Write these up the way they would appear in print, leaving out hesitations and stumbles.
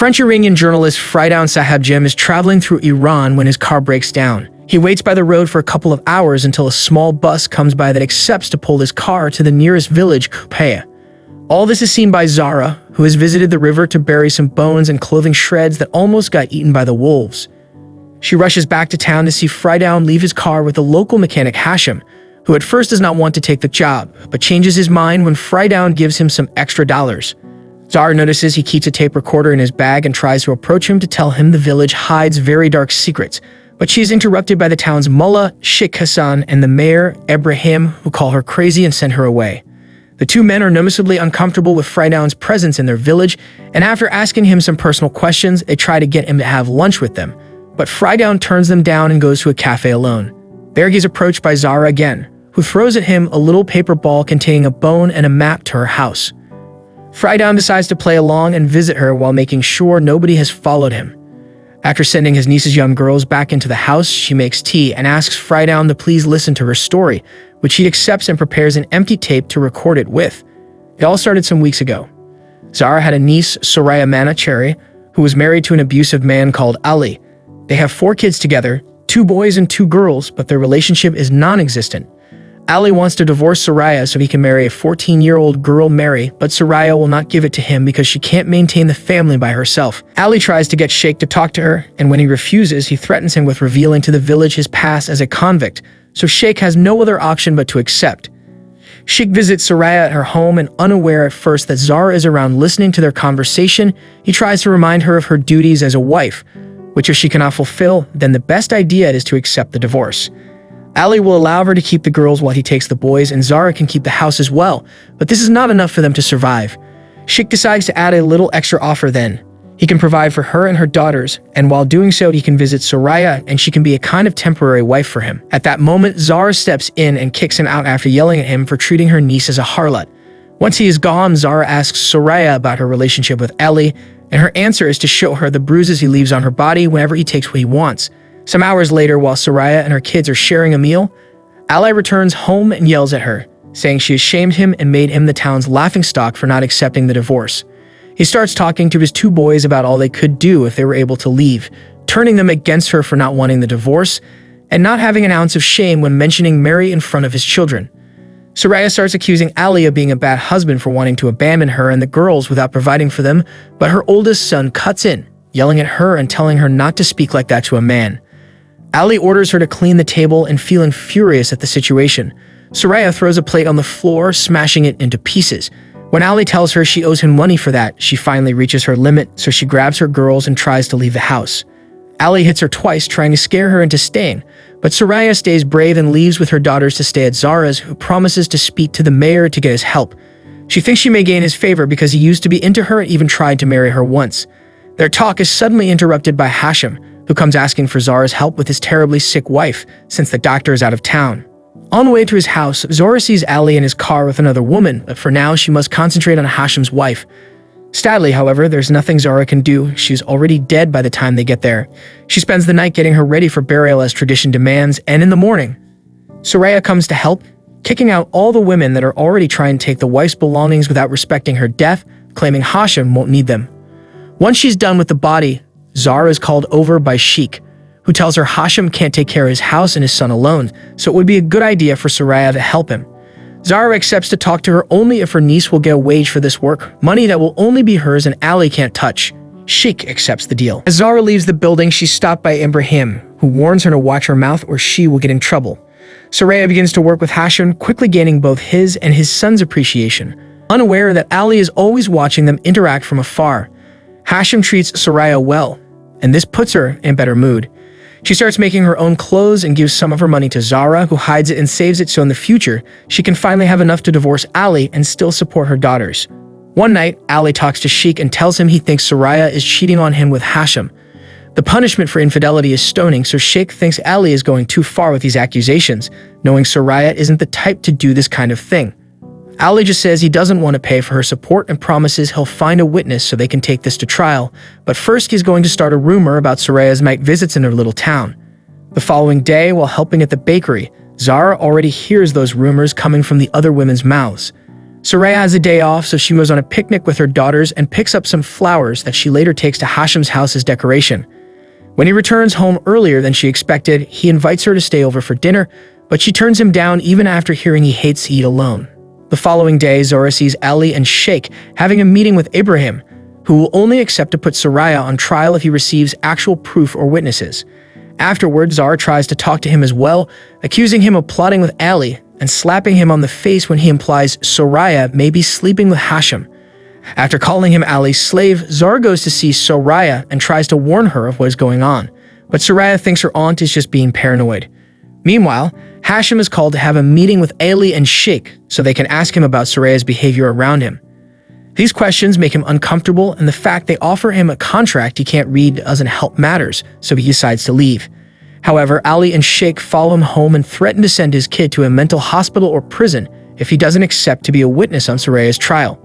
French-Iranian journalist Fridown Sahabjim is traveling through Iran when his car breaks down. He waits by the road for a couple of hours until a small bus comes by that accepts to pull his car to the nearest village, Kupaya. All this is seen by Zahra, who has visited the river to bury some bones and clothing shreds that almost got eaten by the wolves. She rushes back to town to see Fridown leave his car with the local mechanic Hashim, who at first does not want to take the job, but changes his mind when Fridown gives him some extra dollars. Zahra notices he keeps a tape recorder in his bag and tries to approach him to tell him the village hides very dark secrets, but she is interrupted by the town's mullah, Sheikh Hassan, and the mayor, Ibrahim, who call her crazy and send her away. The two men are noticeably uncomfortable with Fridown's presence in their village, and after asking him some personal questions, they try to get him to have lunch with them, but Fridown turns them down and goes to a cafe alone. There he is approached by Zahra again, who throws at him a little paper ball containing a bone and a map to her house. Fridown decides to play along and visit her while making sure nobody has followed him. After sending his niece's young girls back into the house, she makes tea and asks Fridown to please listen to her story, which he accepts and prepares an empty tape to record it with. It all started some weeks ago. Zahra had a niece, Soraya Manacheri, who was married to an abusive man called Ali. They have 4 kids together, 2 boys and 2 girls, but their relationship is non-existent. Ali wants to divorce Soraya so he can marry a 14-year-old girl Mary, but Soraya will not give it to him because she can't maintain the family by herself. Ali tries to get Sheikh to talk to her, and when he refuses, he threatens him with revealing to the village his past as a convict, so Sheikh has no other option but to accept. Sheikh visits Soraya at her home, and unaware at first that Zahra is around listening to their conversation, he tries to remind her of her duties as a wife, which if she cannot fulfill, then the best idea is to accept the divorce. Ali will allow her to keep the girls while he takes the boys, and Zahra can keep the house as well, but this is not enough for them to survive. Sheikh decides to add a little extra offer then. He can provide for her and her daughters, and while doing so he can visit Soraya and she can be a kind of temporary wife for him. At that moment, Zahra steps in and kicks him out after yelling at him for treating her niece as a harlot. Once he is gone, Zahra asks Soraya about her relationship with Ali, and her answer is to show her the bruises he leaves on her body whenever he takes what he wants. Some hours later, while Soraya and her kids are sharing a meal, Ali returns home and yells at her, saying she has shamed him and made him the town's laughingstock for not accepting the divorce. He starts talking to his 2 boys about all they could do if they were able to leave, turning them against her for not wanting the divorce, and not having an ounce of shame when mentioning Mary in front of his children. Soraya starts accusing Ali of being a bad husband for wanting to abandon her and the girls without providing for them, but her oldest son cuts in, yelling at her and telling her not to speak like that to a man. Ali orders her to clean the table and feeling furious at the situation. Soraya throws a plate on the floor, smashing it into pieces. When Ali tells her she owes him money for that, she finally reaches her limit, so she grabs her girls and tries to leave the house. Ali hits her twice, trying to scare her into staying, but Soraya stays brave and leaves with her daughters to stay at Zahra's, who promises to speak to the mayor to get his help. She thinks she may gain his favor because he used to be into her and even tried to marry her once. Their talk is suddenly interrupted by Hashim, who comes asking for Zahra's help with his terribly sick wife, since the doctor is out of town. On the way to his house, Zahra sees Ali in his car with another woman, but for now she must concentrate on Hashim's wife. Sadly, however, there's nothing Zahra can do. She's already dead by the time they get there. She spends the night getting her ready for burial as tradition demands, and in the morning, Soraya comes to help, kicking out all the women that are already trying to take the wife's belongings without respecting her death, claiming Hashim won't need them. Once she's done with the body, Zahra is called over by Sheikh, who tells her Hashim can't take care of his house and his son alone, so it would be a good idea for Soraya to help him. Zahra accepts to talk to her only if her niece will get a wage for this work, money that will only be hers and Ali can't touch. Sheikh accepts the deal. As Zahra leaves the building, she's stopped by Ibrahim, who warns her to watch her mouth or she will get in trouble. Soraya begins to work with Hashim, quickly gaining both his and his son's appreciation, unaware that Ali is always watching them interact from afar. Hashim treats Soraya well, and this puts her in a better mood. She starts making her own clothes and gives some of her money to Zahra, who hides it and saves it so in the future, she can finally have enough to divorce Ali and still support her daughters. One night, Ali talks to Sheikh and tells him he thinks Soraya is cheating on him with Hashim. The punishment for infidelity is stoning, so Sheikh thinks Ali is going too far with these accusations, knowing Soraya isn't the type to do this kind of thing. Ali just says he doesn't want to pay for her support and promises he'll find a witness so they can take this to trial, but first he's going to start a rumor about Soraya's night visits in her little town. The following day, while helping at the bakery, Zahra already hears those rumors coming from the other women's mouths. Soraya has a day off, so she goes on a picnic with her daughters and picks up some flowers that she later takes to Hashem's house as decoration. When he returns home earlier than she expected, he invites her to stay over for dinner, but she turns him down even after hearing he hates to eat alone. The following day, Zahra sees Ali and Sheikh having a meeting with Ibrahim, who will only accept to put Soraya on trial if he receives actual proof or witnesses. Afterwards, Zahra tries to talk to him as well, accusing him of plotting with Ali and slapping him on the face when he implies Soraya may be sleeping with Hashem. After calling him Ali's slave, Zahra goes to see Soraya and tries to warn her of what is going on, but Soraya thinks her aunt is just being paranoid. Meanwhile, Hashem is called to have a meeting with Ali and Sheikh so they can ask him about Soraya's behavior around him. These questions make him uncomfortable, and the fact they offer him a contract he can't read doesn't help matters, so he decides to leave. However, Ali and Sheikh follow him home and threaten to send his kid to a mental hospital or prison if he doesn't accept to be a witness on Soraya's trial.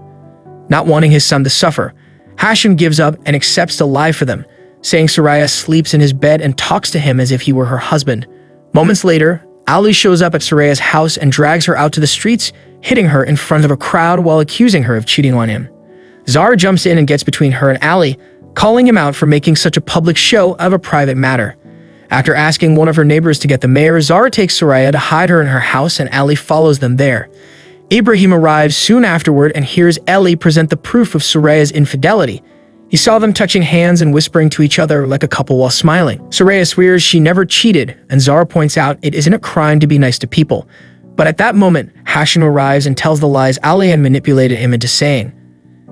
Not wanting his son to suffer, Hashem gives up and accepts to lie for them, saying Soraya sleeps in his bed and talks to him as if he were her husband. Moments later, Ali shows up at Soraya's house and drags her out to the streets, hitting her in front of a crowd while accusing her of cheating on him. Zahra jumps in and gets between her and Ali, calling him out for making such a public show of a private matter. After asking one of her neighbors to get the mayor, Zahra takes Soraya to hide her in her house, and Ali follows them there. Ibrahim arrives soon afterward and hears Ali present the proof of Soraya's infidelity. He saw them touching hands and whispering to each other like a couple while smiling. Soraya swears she never cheated, and Zahra points out it isn't a crime to be nice to people. But at that moment, Hashem arrives and tells the lies Ali had manipulated him into saying.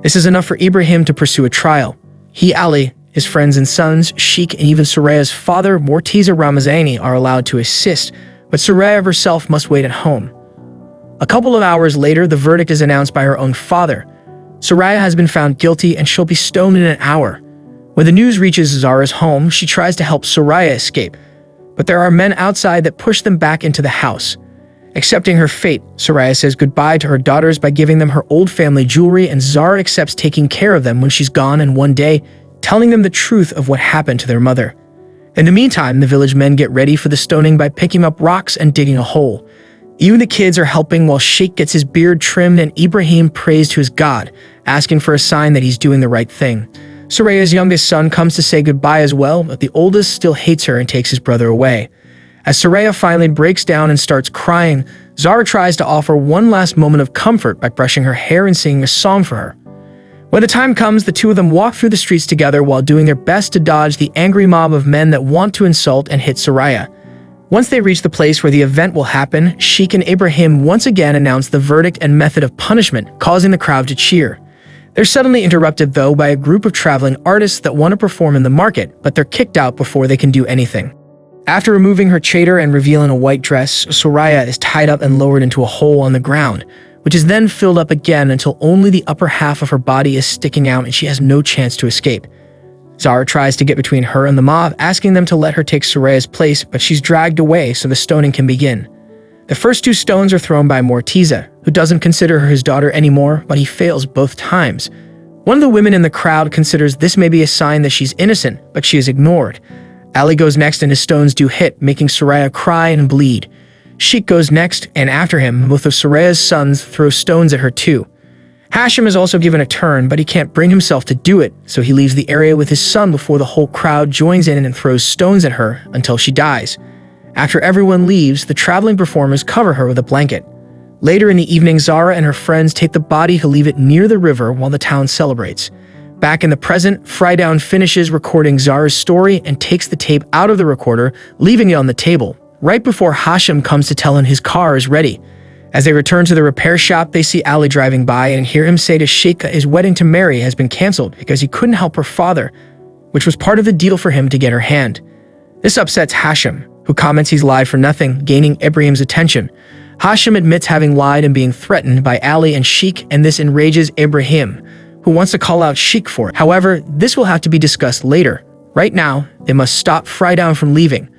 This is enough for Ibrahim to pursue a trial. He, Ali, his friends and sons, Sheikh, and even Soraya's father, Morteza Ramazani, are allowed to assist, but Soraya herself must wait at home. A couple of hours later, the verdict is announced by her own father. Soraya has been found guilty and she'll be stoned in an hour. When the news reaches Zahra's home, she tries to help Soraya escape, but there are men outside that push them back into the house. Accepting her fate, Soraya says goodbye to her daughters by giving them her old family jewelry, and Zahra accepts taking care of them when she's gone, and one day, telling them the truth of what happened to their mother. In the meantime, the village men get ready for the stoning by picking up rocks and digging a hole. Even the kids are helping while Sheikh gets his beard trimmed and Ibrahim prays to his God, asking for a sign that he's doing the right thing. Soraya's youngest son comes to say goodbye as well, but the oldest still hates her and takes his brother away. As Soraya finally breaks down and starts crying, Zahra tries to offer one last moment of comfort by brushing her hair and singing a song for her. When the time comes, the two of them walk through the streets together while doing their best to dodge the angry mob of men that want to insult and hit Soraya. Once they reach the place where the event will happen, Sheikh and Ibrahim once again announce the verdict and method of punishment, causing the crowd to cheer. They're suddenly interrupted, though, by a group of traveling artists that want to perform in the market, but they're kicked out before they can do anything. After removing her chador and revealing a white dress, Soraya is tied up and lowered into a hole on the ground, which is then filled up again until only the upper half of her body is sticking out and she has no chance to escape. Zahra tries to get between her and the mob, asking them to let her take Soraya's place, but she's dragged away so the stoning can begin. The first two stones are thrown by Morteza, who doesn't consider her his daughter anymore, but he fails both times. One of the women in the crowd considers this may be a sign that she's innocent, but she is ignored. Ali goes next and his stones do hit, making Soraya cry and bleed. Sheikh goes next, and after him, both of Soraya's sons throw stones at her too. Hashem is also given a turn, but he can't bring himself to do it, so he leaves the area with his son before the whole crowd joins in and throws stones at her until she dies. After everyone leaves, the traveling performers cover her with a blanket. Later in the evening, Zahra and her friends take the body to leave it near the river while the town celebrates. Back in the present, Fridown finishes recording Zahra's story and takes the tape out of the recorder, leaving it on the table, right before Hashem comes to tell him his car is ready. As they return to the repair shop, they see Ali driving by and hear him say to Sheikh that his wedding to Mary has been canceled because he couldn't help her father, which was part of the deal for him to get her hand. This upsets Hashem, who comments he's lied for nothing, gaining Ibrahim's attention. Hashem admits having lied and being threatened by Ali and Sheikh, and this enrages Ibrahim, who wants to call out Sheikh for it. However, this will have to be discussed later. Right now, they must stop Fridown from leaving.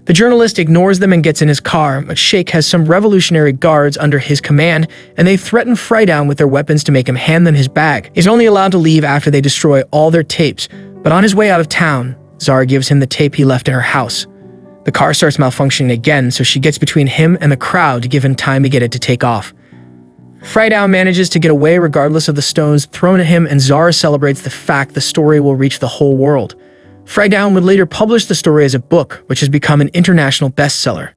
The journalist ignores them and gets in his car, but Sheikh has some revolutionary guards under his command, and they threaten Fridown with their weapons to make him hand them his bag. He's only allowed to leave after they destroy all their tapes, but on his way out of town, Zahra gives him the tape he left in her house. The car starts malfunctioning again, so she gets between him and the crowd to give him time to get it to take off. Friedau manages to get away regardless of the stones thrown at him, and Zahra celebrates the fact the story will reach the whole world. Friedau would later publish the story as a book, which has become an international bestseller.